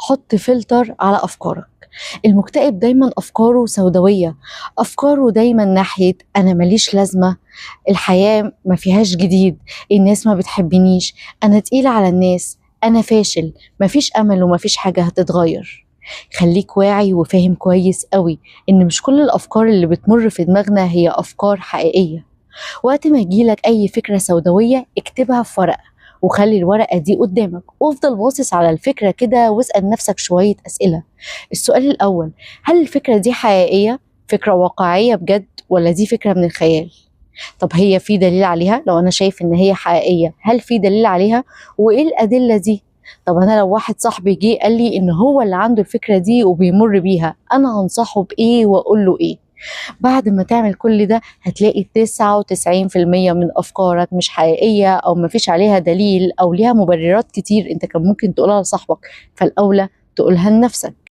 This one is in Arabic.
حط فلتر على أفكارك. المكتئب دايما أفكاره سوداوية، أفكاره دايما ناحية أنا ماليش لازمة، الحياة ما فيهاش جديد، الناس ما بتحبنيش، أنا تقيلة على الناس، أنا فاشل، مفيش أمل ومفيش حاجة هتتغير. خليك واعي وفاهم كويس قوي إن مش كل الأفكار اللي بتمر في دماغنا هي أفكار حقيقية. وقت ما يجيلك أي فكرة سوداوية اكتبها في ورقة، وخلي الورقة دي قدامك وافضل باصص على الفكرة كده واسأل نفسك شوية أسئلة. السؤال الأول: هل الفكرة دي حقيقية؟ فكرة واقعية بجد ولا دي فكرة من الخيال؟ طب هي في دليل عليها؟ لو أنا شايف إن هي حقيقية هل في دليل عليها؟ وإيه الأدلة دي؟ طب أنا لو واحد صاحبي جه قال لي إن هو اللي عنده الفكرة دي وبيمر بيها، أنا هنصحه بإيه وأقول له إيه؟ بعد ما تعمل كل ده هتلاقي 99% من أفكارك مش حقيقية أو مفيش عليها دليل أو ليها مبررات كتير أنت كان ممكن تقولها لصاحبك، فالأولى تقولها لنفسك.